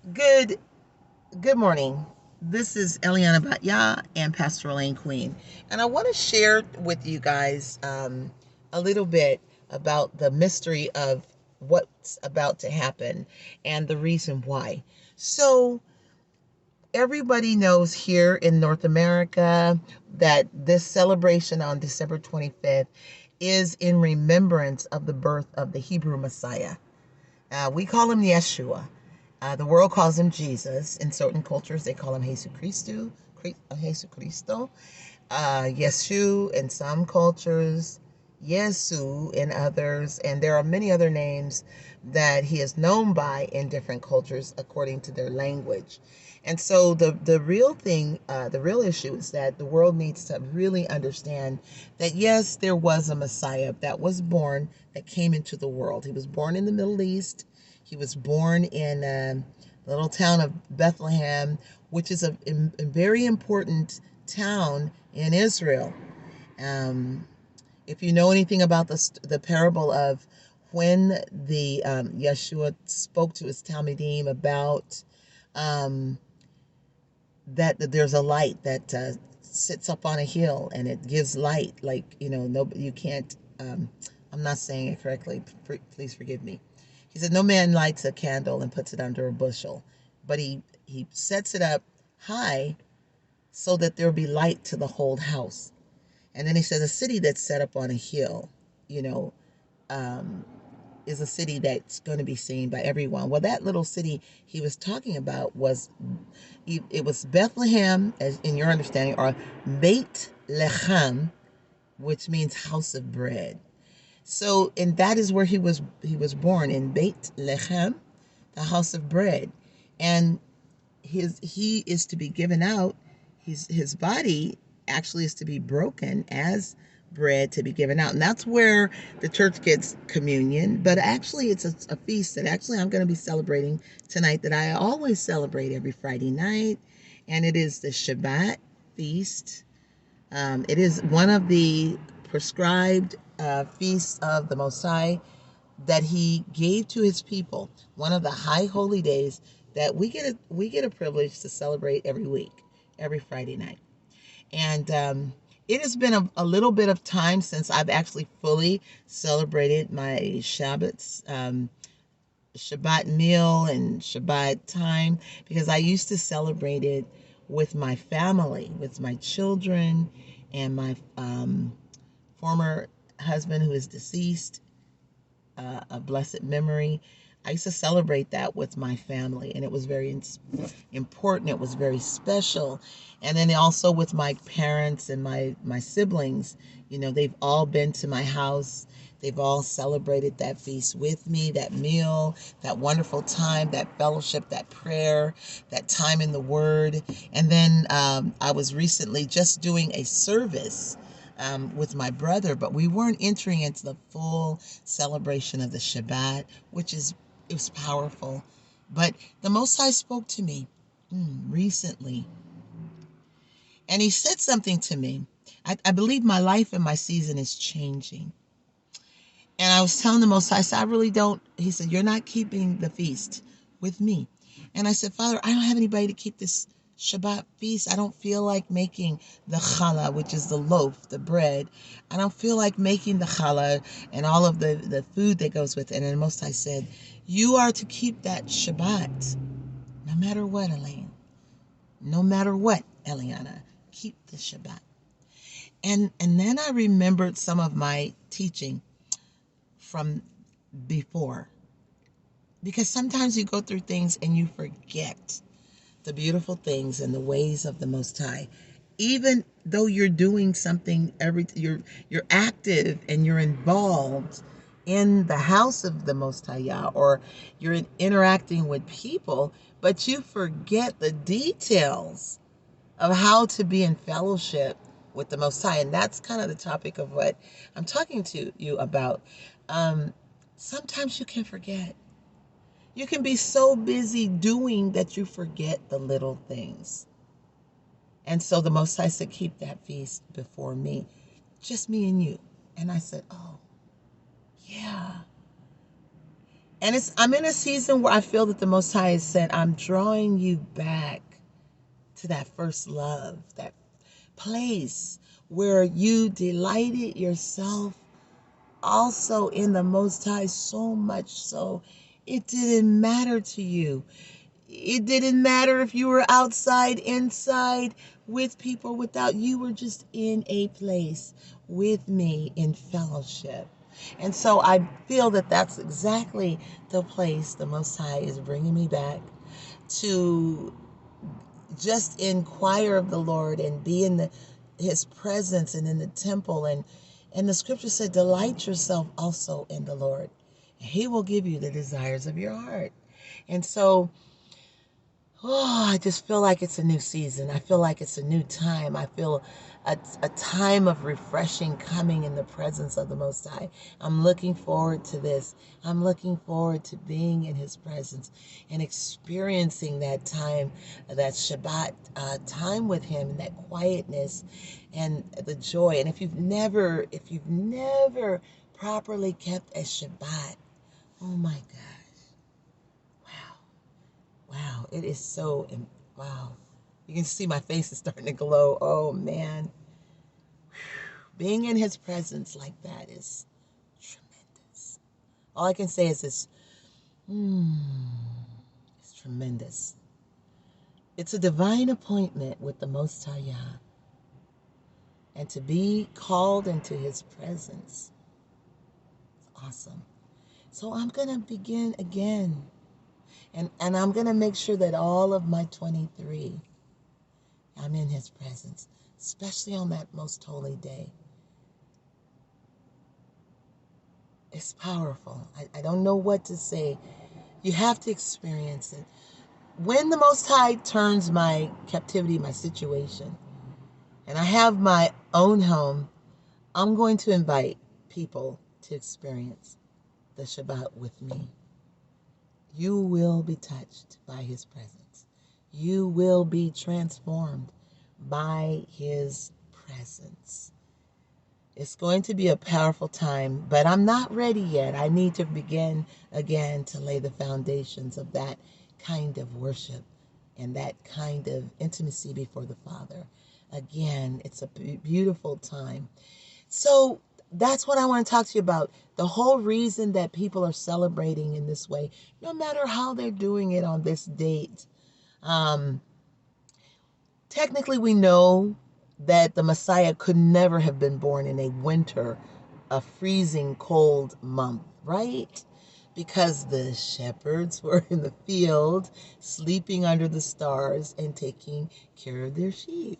Good good morning. This is Eliana Batya and Pastor Elaine Queen. And I want to share with you guys a little bit about the mystery of what's about to happen and the reason why. So, everybody knows here in North America that this celebration on December 25th is in remembrance of the birth of the Hebrew Messiah. We call him Yeshua. The world calls him Jesus. In certain cultures, they call him Jesus Christo, Jesus Cristo, Yeshu in some cultures, Yesu in others, and there are many other names that he is known by in different cultures according to their language. And so the real thing, the real issue is that the world needs to really understand that yes, there was a Messiah that was born, that came into the world. He was born in the Middle East. He was born in the little town of Bethlehem, which is a very important town in Israel. Um, if you know anything about the parable of when the Yeshua spoke to his Talmidim about um, that there's a light that sits up on a hill and it gives light, like no, you can't. I'm not saying it correctly. Please forgive me. He said, "No man lights a candle and puts it under a bushel, but he sets it up high so that there will be light to the whole house." And then he says, "A city that's set up on a hill, you know, um, is a city that's going to be seen by everyone." Well, that little city he was talking about it was Bethlehem, as in your understanding, or Beit Lechem, which means house of bread. So, and that is where he was born, in Beit Lechem, the house of bread, and he is to be given out. His body actually is to be broken as bread to be given out, and that's where the church gets communion. But actually, it's a feast that actually I'm going to be celebrating tonight, that I always celebrate every Friday night, and it is the Shabbat feast. It is one of the prescribed feasts of the Most High that he gave to his people, one of the high holy days that we get a privilege to celebrate every week, every Friday night. And it has been a little bit of time since I've actually fully celebrated my Shabbats, Shabbat meal and Shabbat time, because I used to celebrate it with my family, with my children, and my former husband, who is deceased, a blessed memory. I used to celebrate that with my family, and it was very important. It was very special. And then also with my parents and my siblings, they've all been to my house. They've all celebrated that feast with me, that meal, that wonderful time, that fellowship, that prayer, that time in the Word. And then I was recently just doing a service with my brother, but we weren't entering into the full celebration of the Shabbat, it was powerful. But the Most High spoke to me recently, and he said something to me. I believe my life and my season is changing. And I was telling the Most High, I said, I really don't. He said, "You're not keeping the feast with me." And I said, "Father, I don't have anybody to keep this Shabbat feast. I don't feel like making the challah, which is the loaf, the bread. I don't feel like making the challah and all of the food that goes with it." And then the Most High said, "You are to keep that Shabbat, no matter what, Elaine. No matter what, Eliana. Keep the Shabbat." And then I remembered some of my teaching from before. Because sometimes you go through things and you forget the beautiful things and the ways of the Most High. Even though you're doing something, you're active and you're involved in the house of the Most High Yah, or you're interacting with people, but you forget the details of how to be in fellowship with the Most High. And that's kind of the topic of what I'm talking to you about. Um, Sometimes you can forget. You can be so busy doing that you forget the little things. And so the Most High said, "Keep that feast before me, just me and you." And I said, "Oh, yeah." And I'm in a season where I feel that the Most High has said, I'm drawing you back to that first love, that place where you delighted yourself also in the Most High, so much so it didn't matter to you. It didn't matter if you were outside, inside, with people, without. You were just in a place with me in fellowship. And so I feel that that's exactly the place the Most High is bringing me back to, just inquire of the Lord and be in His presence and in the temple. And the scripture said, delight yourself also in the Lord. He will give you the desires of your heart. And so, I just feel like it's a new season. I feel like it's a new time. I feel a time of refreshing coming in the presence of the Most High. I'm looking forward to this. I'm looking forward to being in His presence and experiencing that time, that Shabbat time with Him, and that quietness and the joy. And if you've never properly kept a Shabbat, oh my gosh, wow. Wow, it is so, wow. You can see my face is starting to glow. Oh, man. Being in His presence like that is tremendous. All I can say is this, it's tremendous. It's a divine appointment with the Most High Yah. And to be called into His presence is awesome. So I'm going to begin again. And I'm going to make sure that all of my 23, I'm in His presence, especially on that most holy day. It's powerful. I don't know what to say. You have to experience it. When the Most High turns my captivity, my situation, and I have my own home, I'm going to invite people to experience the Shabbat with me. You will be touched by His presence. You will be transformed by His presence. It's going to be a powerful time, but I'm not ready yet. I need to begin again to lay the foundations of that kind of worship and that kind of intimacy before the Father. Again, it's a beautiful time. So that's what I want to talk to you about. The whole reason that people are celebrating in this way, no matter how they're doing it on this date. Technically, we know that the Messiah could never have been born in a winter, a freezing cold month, right? Because the shepherds were in the field, sleeping under the stars and taking care of their sheep.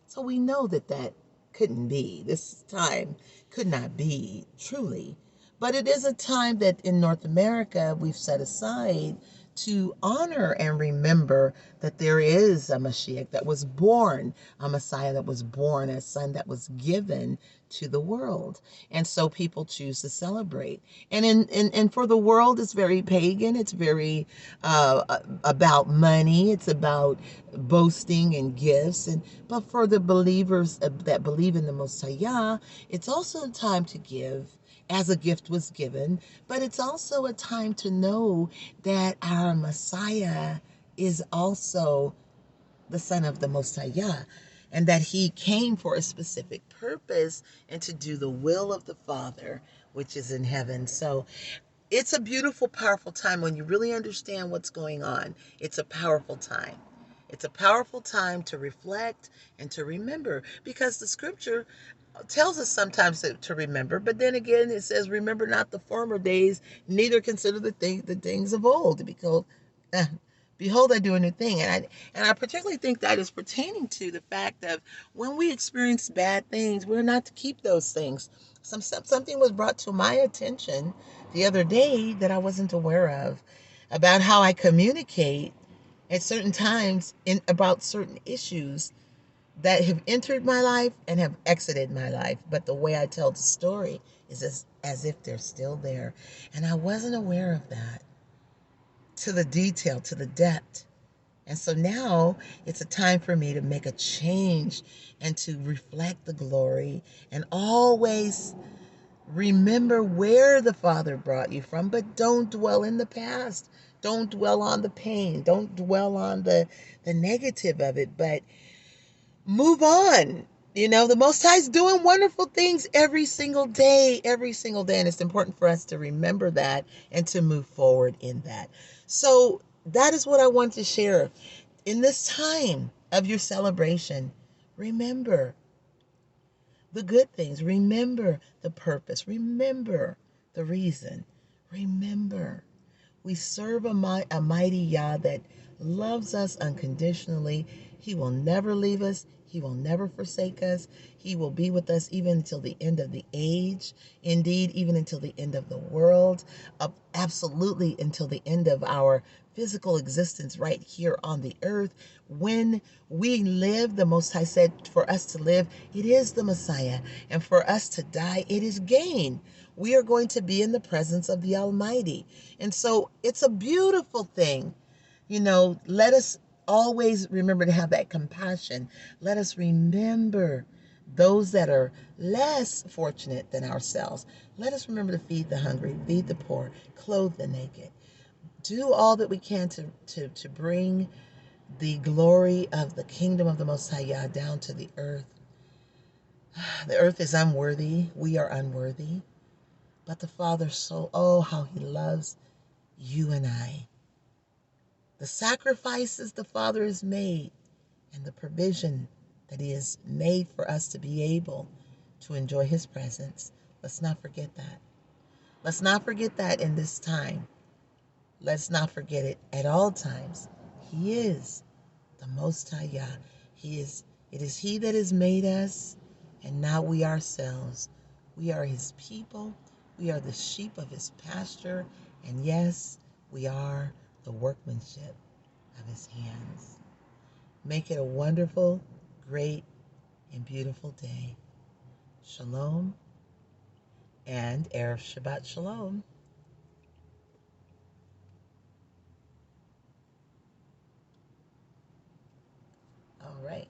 So we know that that couldn't be. This time could not be truly. But it is a time that in North America we've set aside to honor and remember that there is a Mashiach that was born, a Messiah that was born, a son that was given to the world. And so people choose to celebrate. And for the world, it's very pagan. It's very about money. It's about boasting and gifts. But for the believers that believe in the Most High Yah, it's also a time to give as a gift was given, but it's also a time to know that our Messiah is also the Son of the Most High Yah, and that He came for a specific purpose and to do the will of the Father, which is in heaven. So it's a beautiful, powerful time when you really understand what's going on. It's a powerful time. It's a powerful time to reflect and to remember, because the scripture tells us sometimes to remember, but then again it says, remember not the former days, neither consider the things of old, because behold, I do a new thing. And I particularly think that is pertaining to the fact of when we experience bad things, we're not to keep those things. Something was brought to my attention the other day that I wasn't aware of, about how I communicate at certain times about certain issues that have entered my life and have exited my life. But the way I tell the story is as if they're still there. And I wasn't aware of that to the detail, to the depth. And so now it's a time for me to make a change and to reflect the glory and always Remember where the Father brought you from, but don't dwell in the past. Don't dwell on the pain. Don't dwell on the negative of it, but move on. You know, the Most High is doing wonderful things every single day, every single day. And it's important for us to remember that and to move forward in that. So that is what I want to share. In this time of your celebration, remember the good things. Remember the purpose. Remember the reason. Remember, we serve a mighty Yah that loves us unconditionally. He will never leave us. He will never forsake us. He will be with us even until the end of the age. Indeed, even until the end of the world. Absolutely until the end of our physical existence right here on the earth. When we live, the Most High said for us to live, it is the Messiah. And for us to die, it is gain. We are going to be in the presence of the Almighty. And so it's a beautiful thing. You know, let us always remember to have that compassion. Let us remember those that are less fortunate than ourselves. Let us remember to feed the hungry, feed the poor, clothe the naked. Do all that we can to bring the glory of the kingdom of the Most High Yah down to the earth. The earth is unworthy. We are unworthy. But the Father oh, how He loves you and I. The sacrifices the Father has made and the provision that He has made for us to be able to enjoy His presence. Let's not forget that. Let's not forget that in this time. Let's not forget it at all times. He is the Most High Yah. It is He that has made us, and not we ourselves. We are His people. We are the sheep of His pasture. And yes, we are the workmanship of His hands. Make it a wonderful, great, and beautiful day. Shalom and Erev Shabbat Shalom. All right.